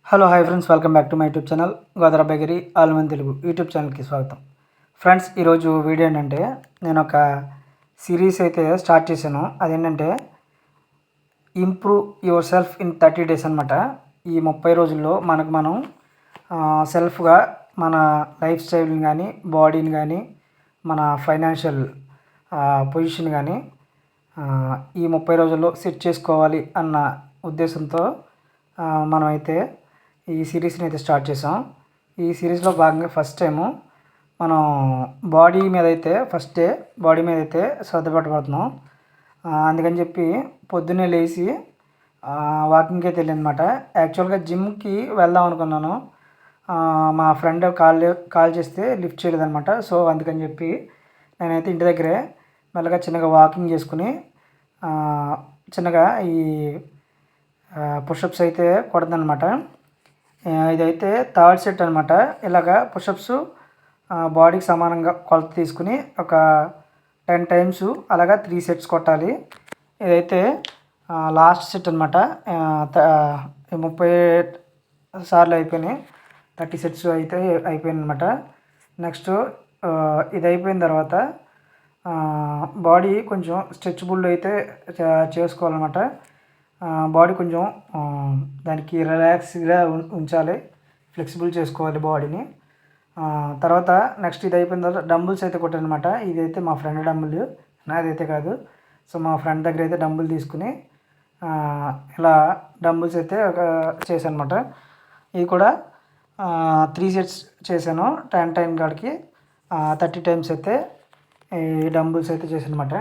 Hello hi friends, welcome back to my YouTube channel గోదరబగిరి ఆల్మన్ Telugu YouTube ఛానల్కి స్వాగతం. ఫ్రెండ్స్, ఈరోజు వీడియో ఏంటంటే నేను ఒక సిరీస్ అయితే స్టార్ట్ చేశాను. అదేంటంటే improve your self in 30 days అనమాట. ఈ 30 రోజుల్లో మనం సెల్ఫ్గా మన లైఫ్ స్టైల్ని కానీ, బాడీని కానీ, మన ఫైనాన్షియల్ పొజిషన్ కానీ ఈ 30 రోజుల్లో సెట్ చేసుకోవాలి అన్న ఉద్దేశంతో మనమైతే ఈ సిరీస్ని అయితే స్టార్ట్ చేసాం. ఈ సిరీస్లో భాగంగా ఫస్ట్ టైము మనం బాడీ మీద అయితే శ్రద్ధ పెట్టబడుతున్నాం. అందుకని చెప్పి పొద్దున్నే లేచి వాకింగ్కి అయితే వెళ్ళానమాట. యాక్చువల్గా జిమ్కి వెళ్దాం అనుకున్నాను. మా ఫ్రెండ్ కాల్ చేస్తే లిఫ్ట్ చేయలేదన్నమాట. సో అందుకని చెప్పి నేనైతే ఇంటి దగ్గరే మెల్లగా చిన్నగా వాకింగ్ చేసుకుని చిన్నగా ఈ పుషప్స్ అయితే కొడతానమాట. ఇదైతే థర్డ్ సెట్ అనమాట. ఇలాగా పుషప్స్ బాడీకి సమానంగా కొలత తీసుకుని ఒక 10 టైమ్స్ అలాగా 3 సెట్స్ కొట్టాలి. ఇదైతే లాస్ట్ సెట్ అనమాట. 30 సార్లు అయిపోయినాయి. 30 సెట్స్ అయితే అయిపోయింది అనమాట. నెక్స్ట్ ఇది అయిపోయిన తర్వాత బాడీ కొంచెం స్ట్రెచబుల్ అయితే చేసుకోవాలన్నమాట. బాడీ కొంచెం దానికి రిలాక్స్గా ఉంచాలి, ఫ్లెక్సిబుల్ చేసుకోవాలి బాడీని. తర్వాత నెక్స్ట్ ఇది అయిపోయిన తర్వాత డంబుల్స్ అయితే కొట్టానమాట. ఇదైతే మా ఫ్రెండ్ డంబుల్, నాదైతే కాదు. సో మా ఫ్రెండ్ దగ్గర అయితే డంబుల్ తీసుకుని ఇలా డంబుల్స్ అయితే చేశాను అనమాట. ఇది కూడా 3 సెట్స్ చేశాను. 10 టైం కాడికి 30 టైమ్స్ అయితే ఈ డంబుల్స్ అయితే చేశాను అనమాట.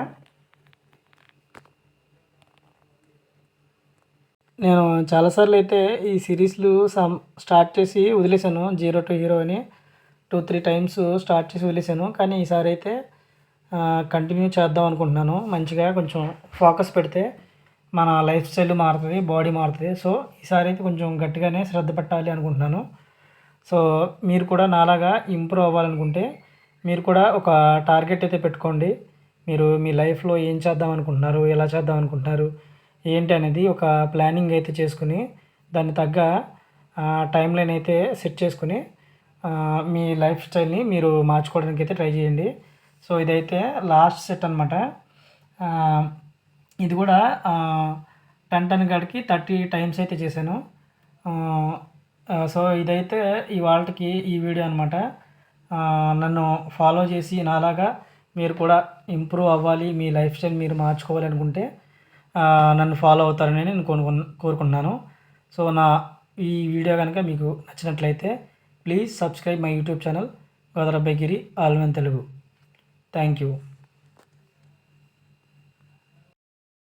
నేను చాలాసార్లు అయితే ఈ సిరీస్లు స్టార్ట్ చేసి వదిలేశాను. 0 to హీరో అని 2-3 టైమ్స్ స్టార్ట్ చేసి వదిలేశాను. కానీ ఈసారి అయితే కంటిన్యూ చేద్దాం అనుకుంటున్నాను. మంచిగా కొంచెం ఫోకస్ పెడితే మన లైఫ్ స్టైల్ మారుతుంది, బాడీ మారుతుంది. సో ఈసారి అయితే కొంచెం గట్టిగానే శ్రద్ధ పెట్టాలి అనుకుంటున్నాను. సో మీరు కూడా నాలాగా ఇంప్రూవ్ అవ్వాలనుకుంటే మీరు కూడా ఒక టార్గెట్ అయితే పెట్టుకోండి. మీరు మీ లైఫ్లో ఏం చేద్దాం అనుకుంటున్నారు, ఎలా చేద్దాం అనుకుంటున్నారు ఏంటి అనేది ఒక ప్లానింగ్ అయితే చేసుకుని దాన్ని తగ్గ టైం లైన్ అయితే సెట్ చేసుకుని మీ లైఫ్ స్టైల్ని మీరు మార్చుకోవడానికి అయితే ట్రై చేయండి. సో ఇదైతే లాస్ట్ సెట్ అనమాట. ఇది కూడా 10 కాడికి 30 టైమ్స్ అయితే చేశాను. సో ఇదైతే ఇవాళకి ఈ వీడియో అనమాట. నన్ను ఫాలో చేసి నాలాగా మీరు కూడా ఇంప్రూవ్ అవ్వాలి, మీ లైఫ్ స్టైల్ మీరు మార్చుకోవాలి అనుకుంటే నన్ను ఫాలో అవుతారని నేను కోరుకుంటున్నాను. సో ఈ వీడియో కనుక మీకు నచ్చినట్లయితే please subscribe my YouTube channel గోదరబగిరి ఆల్మన్ తెలుగు. Thank you.